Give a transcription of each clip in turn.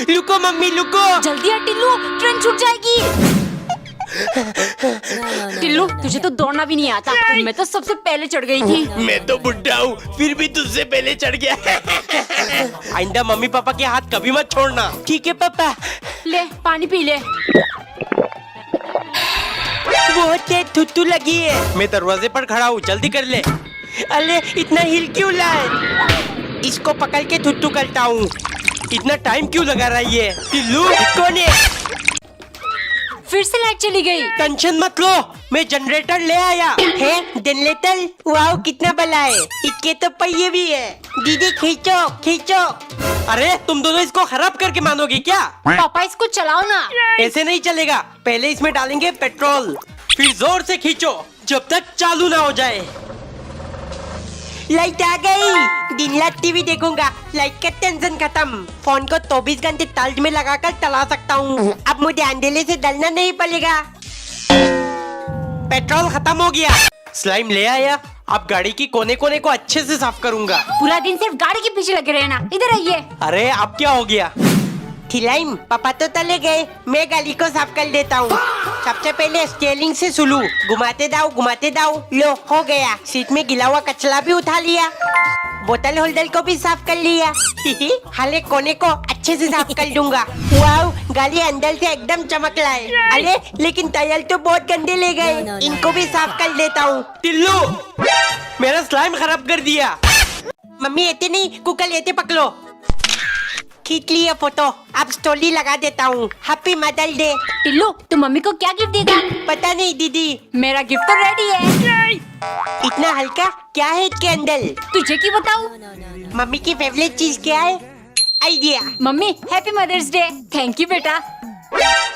लुको mummy लुको। जल्दी आ Tillu, train छूट जाएगी। टिल्लू तुझे तो दौड़ना भी नहीं आता, मैं तो सबसे पहले चढ़ गई थी। मैं तो बुढ़ा हूँ, फिर भी तुझसे पहले चढ़ गया। आइंदा मम्मी पापा के हाथ कभी मत छोड़ना। ठीक है पापा। ले पानी पी ले। बहुत तेज थुत्तू लगी है। मैं दरवाजे पर खड़ा हूँ, जल्दी कर ले। अरे इतना हिल क्यों लाए? इसको पकड़ के थुत्तू करता हूँ। इतना टाइम क्यों लगा रही है? टिल्लू कौन है? फिर से लाइट चली गई। टेंशन मत लो, मैं जनरेटर ले आया है। जनरेटर? वाओ कितना बड़ा है। इसके तो पहिए भी है। दीदी खींचो खींचो। अरे तुम दोनों इसको खराब करके मानोगे क्या? पापा इसको चलाओ ना। ऐसे नहीं चलेगा, पहले इसमें डालेंगे पेट्रोल, फिर जोर से खींचो जब तक चालू ना हो जाए। लाइट आ गई। दिन रात टीवी देखूंगा, लाइट का टेंशन खत्म। फोन को 24 घंटे चार्ज में लगाकर चला सकता हूँ। अब मुझे अंधेरे से डरना नहीं पड़ेगा। पेट्रोल खत्म हो गया। स्लाइम ले आया। अब गाड़ी की कोने कोने को अच्छे से साफ करूंगा। पूरा दिन सिर्फ गाड़ी के पीछे लगे रहना। इधर आइए। अरे अब क्या हो गया? खिलाइम पापा तो चले गए, मैं गाड़ी को साफ कर देता हूँ। सबसे पहले स्टीयरिंग से सुलू, घुमाते जाओ। लो हो गया। सीट में गिला हुआ कचरा भी उठा लिया, बोतल होल्डर को भी साफ कर लिया। हाले कोने को अच्छे से साफ कर दूंगा। वाओ गाड़ी अंदर से एकदम चमक रहा है। अरे लेकिन टायर तो बहुत गंदे ले गए, इनको भी साफ कर देता हूँ। टिल्लू मेरा स्लाइम खराब कर दिया। मम्मी ऐसे नहीं, कुकर ऐसे पकड़ो। खींच लिया फोटो, अब स्टोरी लगा देता हूँ। Happy Mother's day. टिल्लू तू मम्मी को क्या गिफ्ट देगा? पता नहीं दीदी। मेरा गिफ्ट तो रेडी है। इतना हल्का क्या है इसके अंदर? तुझे की बताऊं? मम्मी की फेवरेट चीज क्या है? Idea. Mummy happy Mother's day. Thank you बेटा।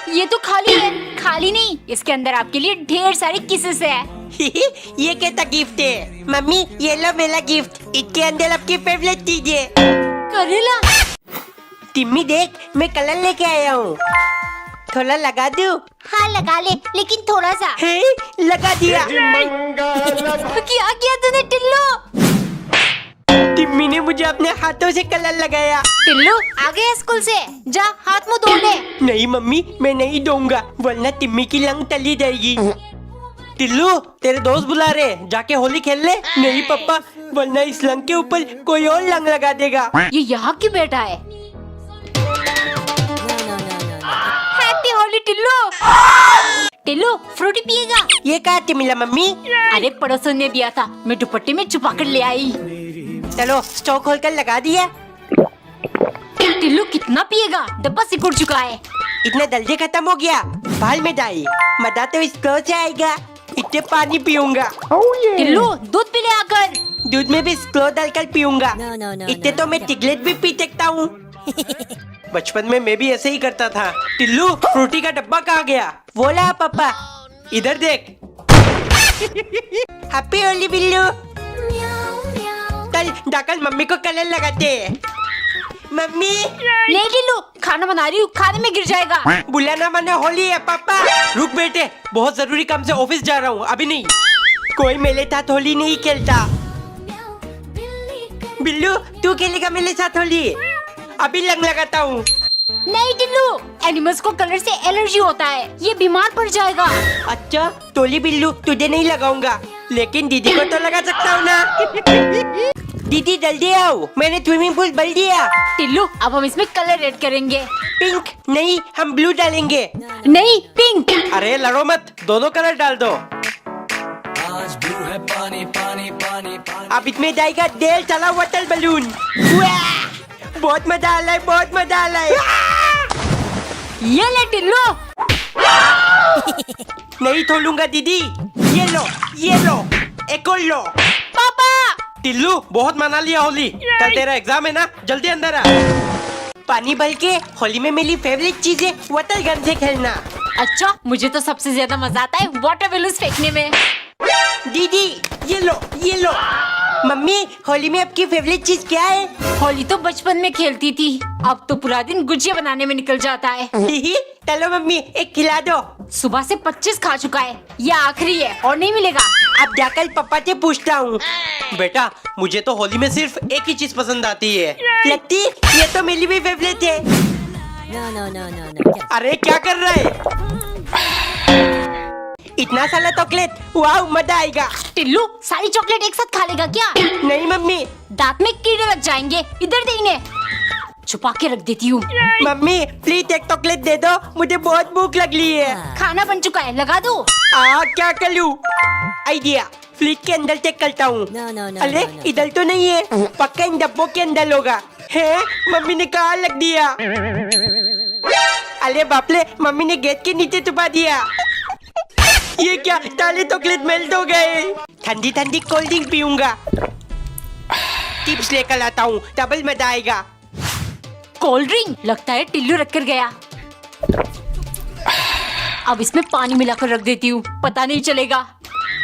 ये तो खाली है। खाली नहीं, इसके अंदर आपके लिए ढेर सारी किसेस है। ये कैसा गिफ्ट है? मम्मी ये लो मेरा गिफ्ट, इसके अंदर आपकी फेवरेट चीज है। करेला। टिम्मी देख, मैं कलर लेके आया हूँ, थोड़ा लगा दूं? हाँ लगा ले, लेकिन थोड़ा सा। हे, लगा दिया। क्या किया तूने टिल्लू? टिम्मी ने मुझे अपने हाथों से कलर लगाया। टिल्लू आ गया स्कूल से, जा हाथ मुंह धो ले। नहीं मम्मी मैं नहीं दूंगा, वरना टिम्मी की लंग तली जाएगी। टिल्लू तेरे दोस्त बुला रहे, जाके होली खेल ले। नहीं पापा, वरना इस लंग के ऊपर कोई और लंग लगा देगा। ये यहाँ की बेटा है। हैप्पी होली टिल्लू। टिल्लू फ्रूटी पिएगा? ये कहाँ से मिला मम्मी? अरे पड़ोसन ने दिया था, मैं दुपट्टे में छुपा कर ले आई। चलो स्टोव खोल कर लगा दिया। टिल्लू कितना पिएगा? डब्बा सिकुड़ चुका है। इतना जल्दी खत्म हो गया? बाल में जाए, मजा तो इस स्टोव से आएगा। इतने पानी पीऊंगा। टिल्लू दूध पी ले आकर। दूध में भी स्क्लो डालकर पीऊंगा। इतने तो मैं टिकलेट भी पी सकता हूँ। बचपन में मैं भी ऐसे ही करता था। टिल्लू फ्रूटी का डब्बा कहाँ गया? वो ला पापा, इधर देख। हैप्पी होली बिल्लू। कल जाकर मम्मी को कलर लगाते हैं। मम्मी ले टिल्लू, खाना बना रही हूँ, खाने में गिर जाएगा। बुलाना माने होली है पापा। रुक बेटे, बहुत जरूरी काम से ऑफिस जा रहा हूँ, अभी नहीं। कोई मेरे साथ होली नहीं खेलता। बिल्लू तू खेलेगा मेरे साथ होली? अभी लंग लगाता हूँ। नहीं टिल्लू, एनिमल्स को कलर से एलर्जी होता है, ये बीमार पड़ जाएगा। अच्छा टोली बिल्लू तुझे नहीं लगाऊंगा, लेकिन दीदी को तो लगा सकता हूँ ना। दीदी जल्दी आओ, मैंने स्विमिंग पूल भर दिया। टिल्लू अब हम इसमें कलर ऐड करेंगे। पिंक नहीं, हम ब्लू डालेंगे। नहीं पिंक। अरे लड़ो मत, दोनों कलर डाल दो। आज ब्लू है पानी पानी पानी पानी। अब इसमें जाएगा डेल चला वाटर बलून। बहुत मजा आ रहा है, बहुत मजा आ रहा है। ये ले टिल्लू। नहीं छोड़ूंगा दीदी। ये लो, एक और लो। पापा टिल्लू बहुत मना लिया होली, कल तेरा एग्जाम है ना, जल्दी अंदर आ। पानी भर के होली में मेरी फेवरेट चीज है वाटर गन से खेलना। अच्छा मुझे तो सबसे ज्यादा मजा आता है वाटर बैलून्स फेंकने में। दीदी ये लो। मम्मी होली में आपकी फेवरेट चीज क्या है? होली तो बचपन में खेलती थी, अब तो पूरा दिन गुजिया बनाने में निकल जाता है। चलो मम्मी एक खिला दो। सुबह से 25 खा चुका है, ये आखिरी है और नहीं मिलेगा। अब जाकर पापा से पूछता हूँ। बेटा मुझे तो होली में सिर्फ एक ही चीज पसंद आती है। लगती ये तो मेरी भी फेवरेट है। अरे क्या कर रहा है? इतना सारा चॉकलेट, वाह मजा आएगा। टिल्लू सारी चॉकलेट एक साथ खा लेगा क्या? नहीं मम्मी। दांत में कीड़े लग जाएंगे, इधर दे इन्हें। छुपा के रख देती हूँ। मम्मी प्लीज एक चॉकलेट दे दो, मुझे बहुत भूख लग रही है। खाना बन चुका है, लगा दो। क्या कर लूं? आइडिया, फ्रिज के अंदर चेक करता हूँ। अरे इधर तो नहीं है, पक्का इन डब्बों के अंदर होगा। है मम्मी ने कहा लग दिया। अरे बाप रे, मम्मी ने गेट के नीचे छुपा दिया। ये क्या, सारे चॉकलेट मेल्ट हो गए। ठंडी ठंडी कोल्ड ड्रिंक पीऊंगा। टिप्स लेकर आता हूँ, डबल मजा आएगा। कोल्ड ड्रिंक लगता है टिल्लू रख कर गया। अब इसमें पानी मिलाकर रख देती हूँ, पता नहीं चलेगा।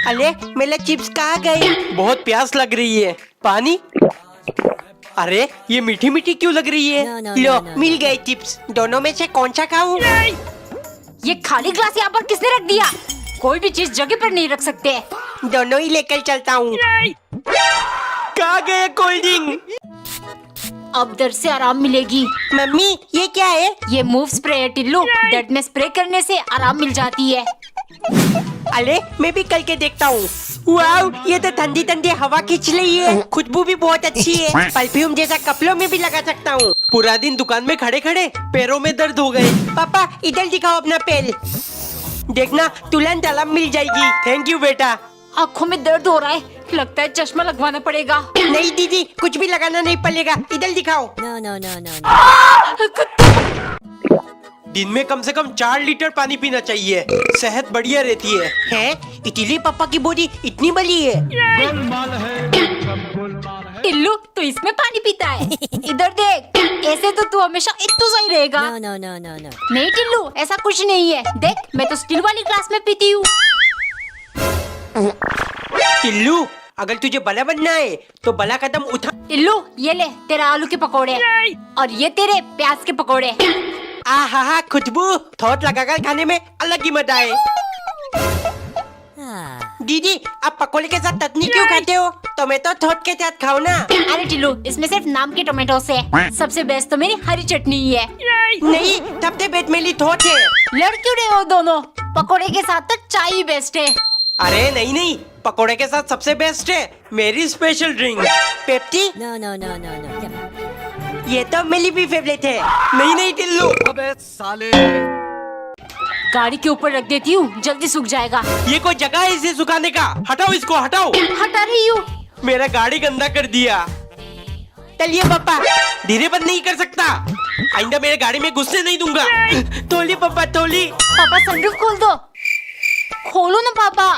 अरे मेरे चिप्स कहाँ गए? बहुत प्यास लग रही है। पानी? अरे ये मीठी मीठी क्यों लग रही है? लो मिल गए चिप्स। दोनों में से कौन सा खाऊं? ये खाली ग्लास यहाँ पर किसने रख दिया? कोई भी चीज जगह पर नहीं रख सकते। दोनों ही लेकर चलता हूँ। कहाँ गए कोल्ड ड्रिंक? अब दर्द से आराम मिलेगी। मम्मी ये क्या है? ये मूव स्प्रे है टिल्लू, दर्द में स्प्रे करने से आराम मिल जाती है। अरे मैं भी करके देखता हूँ। वाह ये तो ठंडी ठंडी हवा खींच रही है। खुशबू भी बहुत अच्छी है। परफ्यूम जैसा कपड़ों में भी लगा सकता हूँ। पूरा दिन दुकान में खड़े खड़े पैरों में दर्द हो गए। पापा इधर दिखाओ अपना पैर। देखना तुरंत आराम मिल जाएगी। थैंक यू बेटा। आँखों में दर्द हो रहा है, लगता है चश्मा लगवाना पड़ेगा। नहीं दीदी, कुछ भी लगाना नहीं पड़ेगा। इधर दिखाओ। दिन में कम से कम 4 लीटर पानी पीना चाहिए, सेहत बढ़िया रहती है। हैं? इसीलिए पापा की बॉडी इतनी बड़ी है। टिल्लू तू इसमें पानी पीता है? इधर देख, ऐसे तो तू हमेशा इतना सही रहेगा। नहीं टिल्लू, ऐसा कुछ नहीं है। देख मैं तो स्टील वाली ग्लास में पीती हूँ। टिल्लू अगर तुझे बड़ा बनना है तो बड़ा कदम उठा। टिल्लू ये ले तेरा आलू के पकोड़े, और ये तेरे प्याज के पकोड़े। आहा खुशबू, थोट लगाकर खाने में अलग ही मजा है। दीदी आप पकोड़े के साथ चटनी क्यों खाते हो? टोमेटो थोट के साथ खाओ ना। अरे टिल्लू इसमें सिर्फ नाम के टोमेटो से, सबसे बेस्ट तो मेरी हरी चटनी ही है। नहीं, सबसे बेस्ट मेरी थोट है। लड़ क्यों रहे हो दोनों? पकोड़े के साथ तो चाय ही बेस्ट है। अरे नहीं नहीं, पकोड़े के साथ सबसे बेस्ट है मेरी स्पेशल ड्रिंक पेप्सी। ये तो मेरी भी फेवरेट है। नहीं नहीं टिल्लू। अबे साले। गाड़ी के ऊपर रख देती हूँ, जल्दी सूख जाएगा। ये कोई जगह है इसे सुखाने का? हटाओ इसको, हटाओ। हटा रही हूँ। मेरा गाड़ी गंदा कर दिया। चलिए पापा, धीरे बंद नहीं कर सकता। आइंदा मेरे गाड़ी में घुसने नहीं दूंगा। तोली पापा तोली। पापा सनरूफ खोल दो। खोलो ना पापा।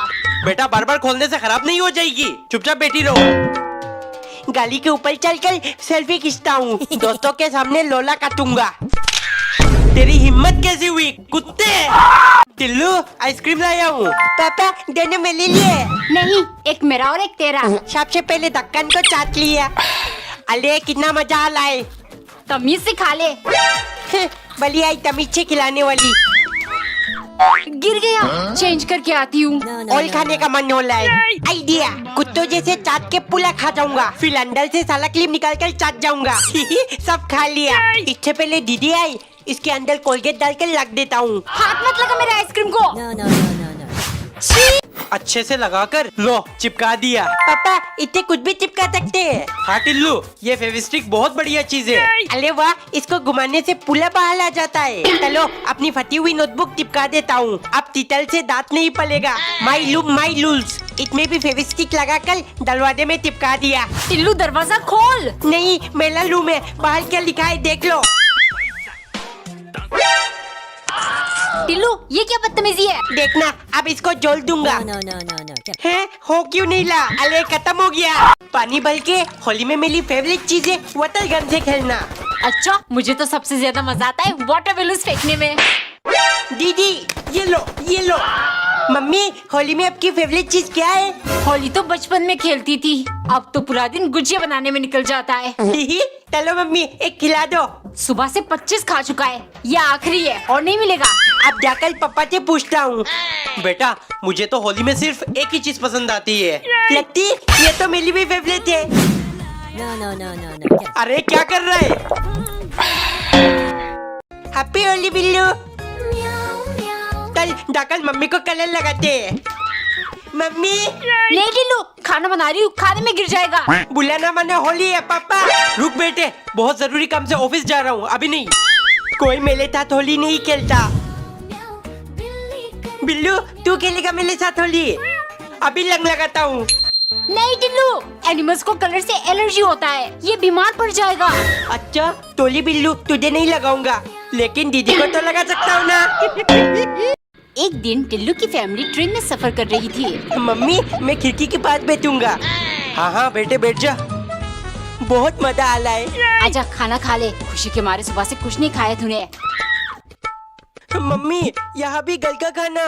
बेटा बार बार खोलने से खराब नहीं हो जाएगी, चुपचाप बैठी रहो। गाड़ी के ऊपर चलकर सेल्फी खींचता हूँ, दोस्तों के सामने लोला काटूंगा। तेरी हिम्मत कैसी हुई कुत्ते? टिल्लू आइसक्रीम लाया हूँ। पापा दोनों मेरे लिए। नहीं, एक मेरा और एक तेरा। सबसे पहले ढक्कन को चाट लिया। अरे कितना मजा आ रहा है। तमीज से खा ले। बली आई तमीज से खिलाने वाली। गिर गया, चेंज करके आती हूँ। और खाने का मन हो रहा है। आइडिया, कुत्तों जैसे चाट के पूरा खा जाऊंगा, फिर अंदर से साला क्लिप निकाल कर चाट जाऊंगा। सब खा लिया। इससे पहले दीदी आई, इसके अंदर कोलगेट डालकर रख देता हूँ। हाथ मत लगा मेरे आइसक्रीम को। अच्छे से लगाकर लो चिपका दिया। पापा इतने कुछ भी चिपका सकते हैं। हाँ टिल्लू, ये फेविस्टिक बहुत बढ़िया चीज है। अरे वाह, इसको घुमाने से पूरा बाहर आ जाता है। चलो अपनी फटी हुई नोटबुक चिपका देता हूँ। अब तितल से दांत नहीं पलेगा। माई लुक माई रूल्स। इसमें भी फेविस्टिक लगाकर दरवाजे में चिपका दिया। टिल्लू दरवाजा खोल। नहीं, मेरा रूम है, बाहर क्या लिखा है देख लो। टिल्लू ये क्या बदतमीजी है? देखना, अब इसको जोड़ दूंगा। है हो क्यों नहीं ला? अरे खत्म हो गया। पानी भर के होली में मेरी फेवरेट चीज है वाटर गन से खेलना। अच्छा, मुझे तो सबसे ज्यादा मजा आता है वाटर बैलून्स फेंकने में। दीदी ये लो ये लो। मम्मी होली में आपकी फेवरेट चीज क्या है? होली तो बचपन में खेलती थी, अब तो पूरा दिन गुजिया बनाने में निकल जाता है। चलो मम्मी एक खिला दो। सुबह से 25 खा चुका है, ये आखिरी है और नहीं मिलेगा। अब जाकर पापा से पूछता हूँ। बेटा मुझे तो होली में सिर्फ एक ही चीज पसंद आती है। लगती ये तो मेरी भी फेवरेट है। अरे क्या कर रहा है? हैप्पी होली बिल्लू। चल डाकल मम्मी को कलर लगाते हैं। मम्मी नहीं टिल्लू, खाना बना रही हूँ, खाने में गिर जाएगा। बुलाना मना होली है पापा। रुक बेटे, बहुत जरूरी काम से ऑफिस जा रहा हूँ, अभी नहीं। कोई मेरे साथ होली नहीं खेलता। बिल्लू तू खेलेगा मेरे साथ होली? अभी रंग लगाता हूँ। नहीं टिल्लू, एनिमल्स को कलर से एलर्जी होता है, ये बीमार पड़ जाएगा। अच्छा तोली बिल्लू, तुझे नहीं लगाऊंगा, लेकिन दीदी को तो लगा सकता हूँ ना। एक दिन टिल्लू की फैमिली ट्रेन में सफर कर रही थी। मम्मी मैं खिड़की के पास बैठूंगा। हाँ हाँ बेटे बैठ जा, बहुत मजा आ रहा है। आजा खाना खा ले, खुशी के मारे सुबह से कुछ नहीं खाया तूने। मम्मी यहाँ भी गल का खाना।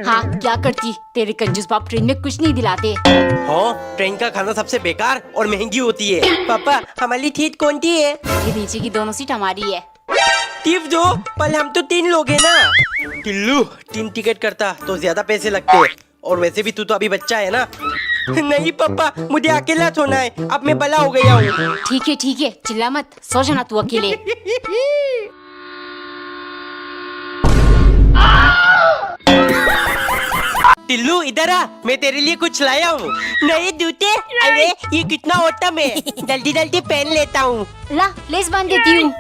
हाँ क्या करती, तेरे कंजूस बाप ट्रेन में कुछ नहीं दिलाते। हाँ ट्रेन का खाना सबसे बेकार और महंगी होती है। पापा हमारी सीट कौन सी है? ये नीचे की दोनों सीट हमारी है। टिप दो, पर हम तो 3 लोग हैं ना। टिल्लू 3 टिकट करता तो ज्यादा पैसे लगते, और वैसे भी तू तो अभी बच्चा है ना। नहीं पापा, मुझे अकेला सोना है, अब मैं बड़ा हो गया हूँ। ठीक है चिल्ला मत, सो जाना तू अकेले। टिल्लू इधर आ, मैं तेरे लिए कुछ लाया हूँ। नए जूते? अरे ये कितना ऑटम है, जल्दी जल्दी पहन लेता हूँ। ला लेस बांध देती हूँ।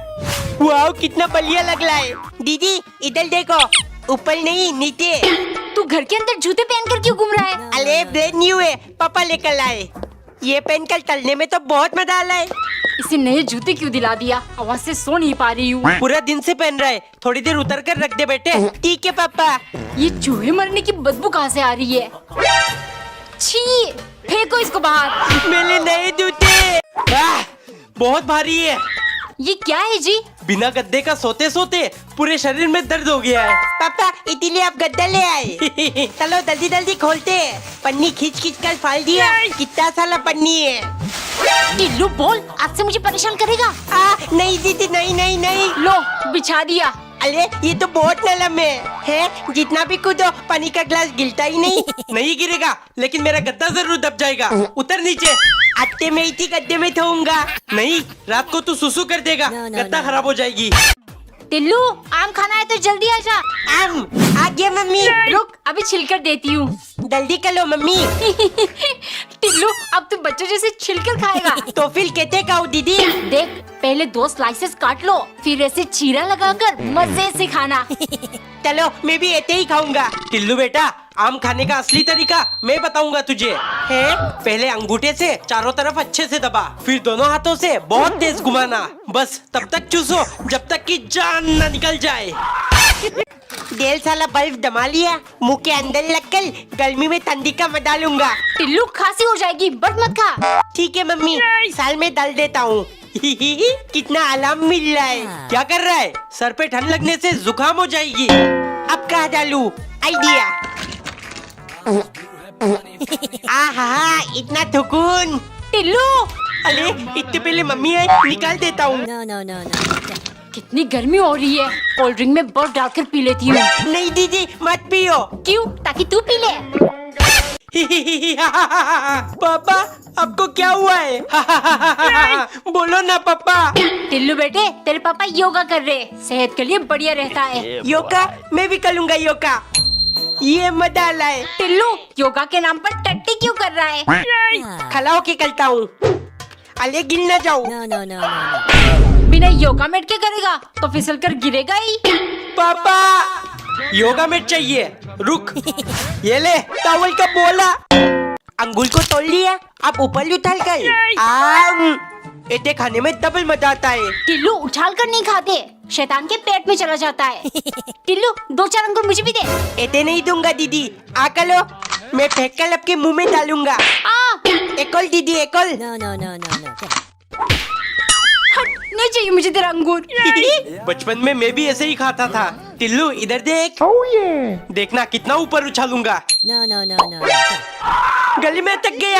वाह कितना बढ़िया लग रहा है। दीदी इधर देखो, ऊपर नहीं नीचे। तू घर के अंदर जूते पहनकर क्यों घूम रहा है? अरे ब्रांड न्यू है, पापा लेकर लाए। ये पहनकर चलने में तो बहुत मजा आ रहा है। इसे नए जूते क्यों दिला दिया, आवाज से सो नहीं पा रही हूँ। पूरा दिन से पहन रहा है, थोड़ी देर उतर कर रख दे बेटे। ठीक है पापा। ये चूहे मरने की बदबू कहाँ से आ रही है? छी, फेंको इसको बाहर। मेरे नए जूते। बहुत भारी है। ये क्या है जी? बिना गद्दे का सोते सोते पूरे शरीर में दर्द हो गया है। पापा इसीलिए आप गद्दा ले आए। चलो जल्दी जल्दी खोलते हैं। पन्नी खींच खींच कर फाड़ दिया, कितना सारा पन्नी है। टिल्लू बोल, आज से मुझे परेशान करेगा? नहीं दीदी नहीं नहीं नहीं। लो बिछा दिया। अरे ये तो बहुत नरम है, जितना भी कूदो पानी का ग्लास गिरता ही नहीं। नहीं गिरेगा, लेकिन मेरा गद्दा जरूर दब जाएगा। उतर नीचे। आते में इसी गद्दे में सोऊंगा। नहीं, रात को तू सुसु कर देगा, गद्दा खराब हो जाएगी। टिल्लू आम खाना है तो जल्दी आ जा। आम आ गया मम्मी। रुक अभी छिलकर देती हूँ। जल्दी कर लो मम्मी। टिल्लू अब तू बच्चों जैसे छिलकर खाएगा। तो फिर कहते खाओ दीदी। देख पहले 2 स्लाइसेस काट लो, फिर ऐसे चीरा लगाकर मजे से खाना। चलो मैं भी ऐसे ही खाऊंगा। टिल्लू बेटा, आम खाने का असली तरीका मैं बताऊंगा तुझे। है पहले अंगूठे से चारों तरफ अच्छे से दबा, फिर दोनों हाथों से बहुत तेज घुमाना। बस तब तक चूसो जब तक कि जान न निकल जाए। डेढ़ साला बल्ब दमा लिया, मुंह के अंदर लगकर गर्मी में ठंडी का मजा लूंगा। टिल्लू खांसी हो जाएगी, बर्फ मत खा। ठीक है मम्मी, साल में डाल देता हूँ। कितना आराम मिल रहा है। क्या कर रहा है? सर पे ठंड लगने से जुकाम हो जाएगी। अब कहाँ डालूं? आइडिया। आहा इतना सुकून। टिल्लू अरे इतने पहले मम्मी है, निकाल देता हूँ। कितनी गर्मी हो रही है, कोल्ड ड्रिंक में बर्फ डालकर पी लेती हूँ। नहीं दीदी मत पियो। क्यों? ताकि तू पी ले। पापा आपको क्या हुआ है? बोलो ना पापा। टिल्लू बेटे तेरे पापा योगा कर रहे, सेहत के लिए बढ़िया रहता है। योगा? मैं भी करूँगा योगा, ये मजा आ रहा है। टिल्लू योगा के नाम पर टट्टी क्यों कर रहा है? खड़ा होके करता हूँ। अरे गिर ना जाओ। बिना योगा मैट के करेगा तो फिसल कर गिरेगा ही। पापा योगा मैट चाहिए। रुक, ये ले टॉवल का बोला। अंगुल को तोड़ लिया, अब ऊपर उछाल कर। इतने खाने में डबल मजा आता है। टिल्लू उछाल कर नहीं खाते, शैतान के पेट में चला जाता है। टिल्लू 2-4 अंगूर मुझे भी दे। इतने नहीं दूंगा दीदी, आकर लो, मैं फेंक कर आपके मुंह में डालूंगा। एक और दीदी, एक और। हट, नहीं चाहिए मुझे तेरा अंगूर। बचपन में मैं भी ऐसे ही खाता था। टिल्लू इधर देख। देखना कितना ऊपर उछालूंगा। गली में तक गया।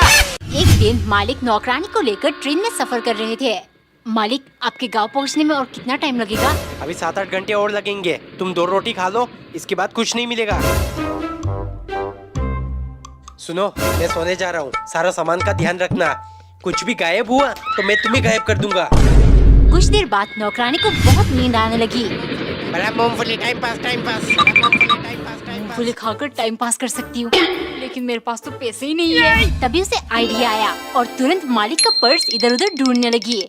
एक दिन मालिक नौकरानी को लेकर ट्रेन में सफर कर रहे थे। मालिक आपके गांव पहुंचने में और कितना टाइम लगेगा? अभी 7-8 घंटे और लगेंगे। तुम 2 रोटी खा लो, इसके बाद कुछ नहीं मिलेगा। सुनो, मैं सोने जा रहा हूँ, सारा सामान का ध्यान रखना। कुछ भी गायब हुआ तो मैं तुम्हें गायब कर दूंगा। कुछ देर बाद नौकरानी को बहुत नींद आने लगी। बड़ा मूंगफली टाइम पास बड़ा मूंगफली टाइम पास मूंगफली खाकर टाइम पास कर सकती हूँ, लेकिन मेरे पास तो पैसे ही नहीं है। तभी उसे आइडिया आया और तुरंत मालिक का पर्स इधर उधर ढूंढने लगी।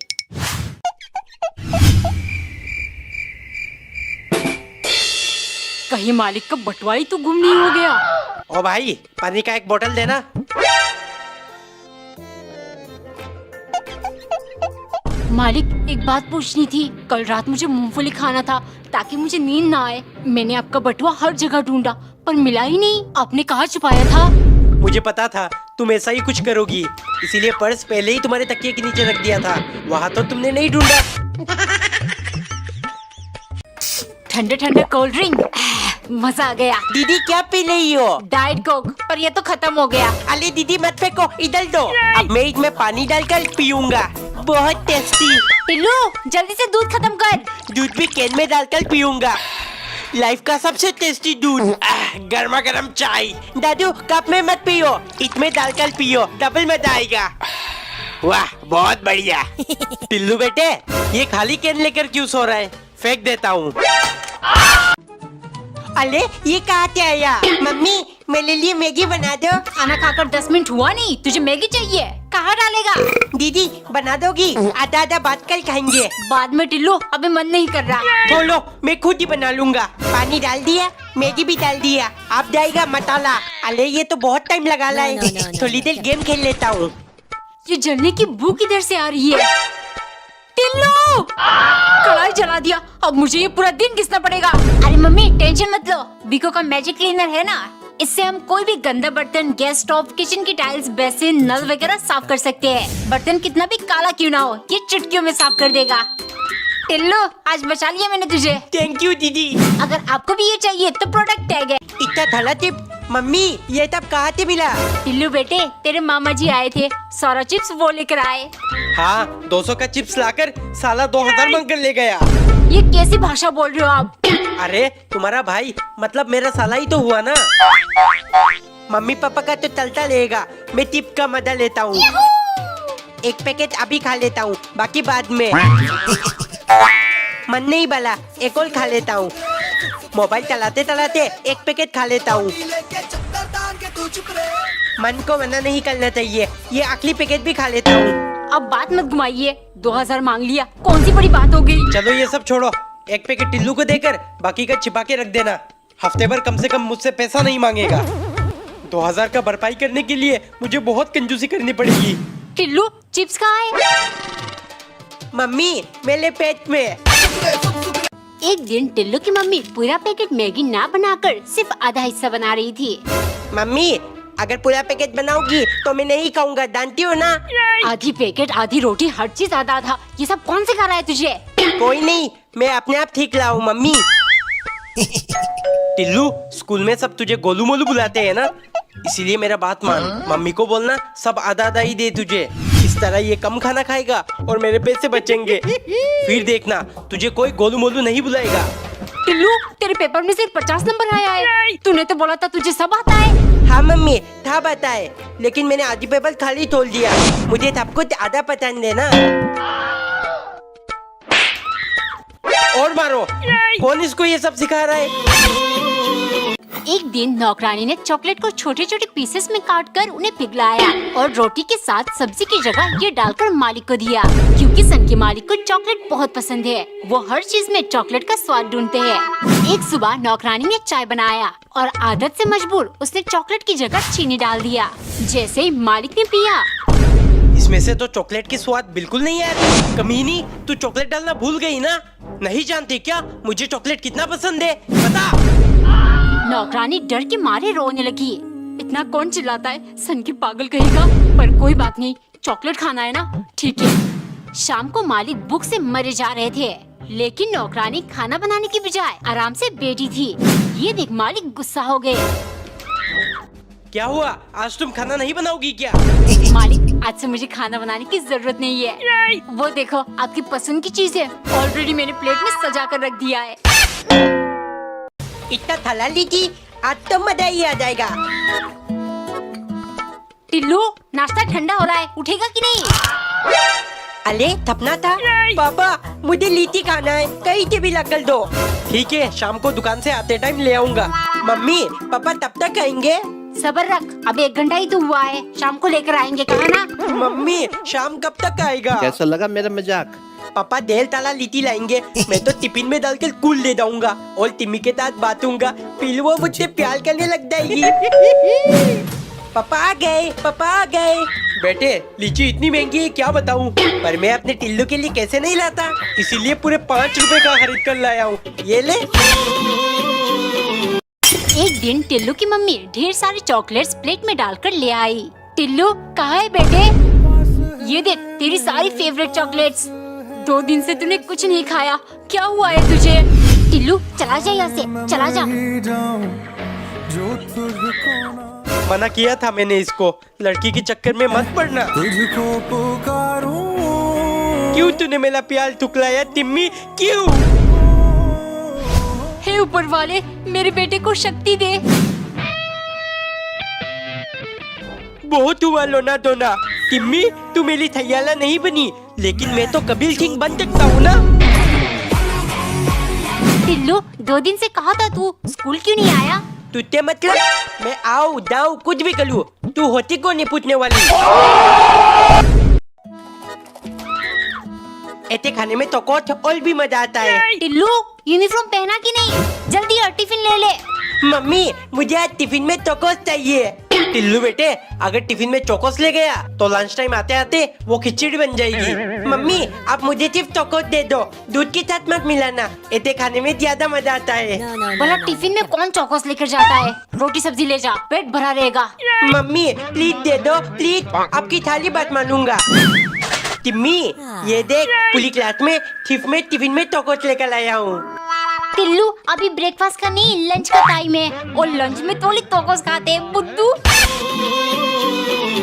कहीं मालिक का बटुआ ही तो गुम नहीं हो गया। ओ भाई, पानी का एक बोतल देना। मालिक, एक बात पूछनी थी। कल रात मुझे मूंगफली खाना था ताकि मुझे नींद ना आए। मैंने आपका बटुआ हर जगह ढूंढा पर मिला ही नहीं। आपने कहाँ छुपाया था? मुझे पता था तुम ऐसा ही कुछ करोगी, इसीलिए पर्स पहले ही तुम्हारे तकिए के नीचे रख दिया था। वहाँ तो तुमने नहीं ढूंढा। ठंडे ठंडे कोल्ड ड्रिंक, मजा आ गया। दीदी क्या पी रही हो? डाइट कोक, पर ये तो खत्म हो गया। अरे दीदी मत फेंको, इधर दो। अब मैं इसमें पानी डालकर पीऊंगा, बहुत टेस्टी। टिल्लू, जल्दी से दूध खत्म कर। दूध भी कैन में डालकर पीऊंगा, लाइफ का सबसे टेस्टी दूध। गर्मा गर्म चाय। दादू कप में मत पियो, इसमें डालकर पियो, डबल मजा आएगा। वाह बहुत बढ़िया। टिल्लू बेटे, ये खाली कैन लेकर क्यों सो रहा है? फेंक देता हूँ। अरे ये कहाँ से आया? मम्मी मेरे लिए मैगी बना दो। खाना खाकर 10 मिनट हुआ नहीं, तुझे मैगी चाहिए? कहाँ डालेगा? दीदी बना दोगी? आधा आधा बात कर खाएंगे। बाद में टिल्लू, अभी मन नहीं कर रहा। बोलो, मैं खुद ही बना लूंगा। पानी डाल दिया, मैगी भी डाल दिया, अब जाएगा मसाला। अरे ये तो बहुत टाइम लगा रहा है। थोड़ी देर गेम खेल लेता हूँ। ये जलने की बू किधर से आ रही है? टिल्लू, कढ़ाई जला दिया। अब मुझे ये पूरा दिन घिसना पड़ेगा। अरे मम्मी टेंशन मत लो, बीको का मैजिक क्लीनर है ना, इससे हम कोई भी गंदा बर्तन, गैस स्टोव, किचन की टाइल्स, बेसिन, नल वगैरह साफ कर सकते हैं। बर्तन कितना भी काला क्यों ना हो, ये चुटकियों में साफ कर देगा। टिल्लू, आज बचा लिया मैंने तुझे। थैंक यू दीदी। अगर आपको भी ये चाहिए तो प्रोडक्ट टैग है। इतना थला टिप। मम्मी ये तब कहाँ से मिला? टिल्लू बेटे, तेरे मामा जी आए थे, सारा चिप्स वो लेकर आए। हाँ, 200 का चिप्स लाकर साला 2000 मांग कर ले गया। ये कैसी भाषा बोल रहे हो आप? अरे तुम्हारा भाई मतलब मेरा साला ही तो हुआ ना। मम्मी पापा का तो चलता रहेगा, मैं टिप का मजा लेता हूँ। एक पैकेट अभी खा लेता हूँ, बाकी बाद में। मन नहीं बला, एक और खा लेता हूँ। मोबाइल चलाते चलाते एक पैकेट खा लेता हूँ। मन को मना नहीं करना चाहिए, ये आखिरी पैकेट भी खा लेता हूँ। अब बात मत घुमाइए, 2000 मांग लिया, कौन सी बड़ी बात हो गई? चलो ये सब छोड़ो, एक पैकेट टिल्लू को देकर बाकी का छिपा के रख देना। हफ्ते भर कम से कम मुझसे पैसा नहीं मांगेगा। 2000 का भरपाई करने के लिए मुझे बहुत कंजूसी करनी पड़ेगी। टिल्लू, चिप्स कहाँ है? मम्मी मेरे पेट में। एक दिन टिल्लू की मम्मी पूरा पैकेट मैगी ना बनाकर सिर्फ आधा हिस्सा बना रही थी। मम्मी अगर पूरा पैकेट बनाओगी तो मैं नहीं खाऊंगा, जानती हो ना। आधी पैकेट, आधी रोटी, हर चीज आधा आधा, ये सब कौन सिखा रहा है तुझे? कोई नहीं, मैं अपने आप ठीक लाऊं मम्मी। टिल्लू, स्कूल में सब तुझे गोलू मोलू बुलाते हैं ना, इसीलिए मेरा बात मान। मम्मी को बोलना सब आधा आधा ही दे तुझे। इस तरह ये कम खाना खाएगा और मेरे पैसे बचेंगे। फिर देखना, तुझे कोई गोलू मोलू नहीं बुलाएगा। टिल्लू, तेरे पेपर में सिर्फ 50 नंबर आया है। तूने तो बोला था तुझे सब आता है। हाँ मम्मी, था बताए, लेकिन मैंने आधी पेपर खाली तोड़ दिया। मुझे सब कुछ आधा पसंद है ना। और मारो, कौन इसको ये सब सिखा रहा है? एक दिन नौकरानी ने चॉकलेट को छोटे छोटे पीसेस में काट कर उन्हें पिघलाया और रोटी के साथ सब्जी की जगह ये डालकर मालिक को दिया, क्योंकि सन के मालिक को चॉकलेट बहुत पसंद है। वो हर चीज में चॉकलेट का स्वाद ढूंढते हैं। एक सुबह नौकरानी ने चाय बनाया और आदत से मजबूर उसने चॉकलेट की जगह चीनी डाल दिया। जैसे ही मालिक ने पिया, इसमें से तो चॉकलेट की स्वाद बिल्कुल नहीं आ रही। कमीनी, तू चॉकलेट डालना भूल गई ना? नहीं जानती क्या मुझे चॉकलेट कितना पसंद है? बता। नौकरानी डर के मारे रोने लगी। इतना कौन चिल्लाता है, सन की पागल कहेगा। पर कोई बात नहीं, चॉकलेट खाना है ना, ठीक है। शाम को मालिक भूख से मरे जा रहे थे, लेकिन नौकरानी खाना बनाने की बजाय आराम से बैठी थी। ये देख मालिक गुस्सा हो गए। क्या हुआ, आज तुम खाना नहीं बनाओगी क्या? मालिक, आज से मुझे खाना बनाने की जरूरत नहीं है। वो देखो, आपकी पसंद की चीज है, ऑलरेडी मैंने प्लेट में सजा कर रख दिया है। इतना थला लीजिए, आज तो मजा ही आ जाएगा। टिल्लू, नाश्ता ठंडा हो रहा है, उठेगा कि नहीं? अरे थपना था। पापा मुझे लीची खाना है, कहीं के भी लकल दो। ठीक है, शाम को दुकान से आते टाइम ले आऊंगा। मम्मी पापा तब तक आएंगे? सबर रख, अब 1 घंटा ही तो हुआ है, शाम को लेकर आएंगे, कहा ना। मम्मी शाम कब तक आएगा? कैसा लगा मेरा मजाक? पापा देर ताला लीची लाएंगे, मैं तो टिफिन में डालकर कूल ले जाऊंगा और टिम्मी के साथ बांटूंगा, फिर वो मुझसे प्यार करने लग जाएगी। पापा आ गए, पापा आ गए। बेटे लीची इतनी महंगी है क्या बताऊं, पर मैं अपने टिल्लू के लिए कैसे नहीं लाता, इसीलिए पूरे 5 रुपए का खरीद कर लाया हूँ। ये ले। एक दिन टिल्लू की मम्मी ढेर सारी चॉकलेट्स प्लेट में डालकर ले आई। टिल्लू कहाँ है बेटे? ये देख तेरी सारी फेवरेट चॉकलेट्स। 2 दिन से तूने कुछ नहीं खाया, क्या हुआ है तुझे? टिल्लू चला जा यहाँ से, चला जा। मना किया था मैंने इसको, लड़की के चक्कर में मत पड़ना। क्यों तूने मेरा प्यार ठुकराया टिम्मी, क्यों? हे ऊपर वाले, मेरे बेटे को शक्ति दे। बहुत हुआ लोना धोना। टिम्मी तू मेरी थैयाला नहीं बनी, लेकिन मैं तो कबीर सिंह बन सकता हूँ ना। टिल्लू 2 दिन से कहा था तू स्कूल क्यों नहीं आया? तुझे मतलब मैं आऊँ जाऊँ कुछ भी करूँ, तू होती को नहीं पूछने वाली। ऐसे खाने में तो कुछ और भी मजा आता है। टिल्लू यूनिफॉर्म पहना कि नहीं? जल्दी और टिफिन ले ले। मम्मी मुझे आज टिफिन में चोकोस चाहिए। टिल्लू बेटे अगर टिफिन में चोकोस ले गया तो लंच टाइम आते आते वो खिचड़ी बन जाएगी। मम्मी आप मुझे सिर्फ चोकोस दे दो, दूध के साथ मत मिलाना, ऐसे खाने में ज्यादा मजा आता है। भला टिफिन में कौन चौकोस लेकर जाता है? रोटी सब्जी ले जा, पेट भरा रहेगा। मम्मी प्लीज दे दो प्लीज, आपकी थाली बात मानूंगा। टिम्मी ये देख पूरी क्लास में सिर्फ मैं टिफिन में चोकोस लेकर आया हूँ। टिल्लू अभी ब्रेकफास्ट का नहीं, लंच का टाइम है और लंच में थोड़ी चौकोस खाते हैं बुद्धू।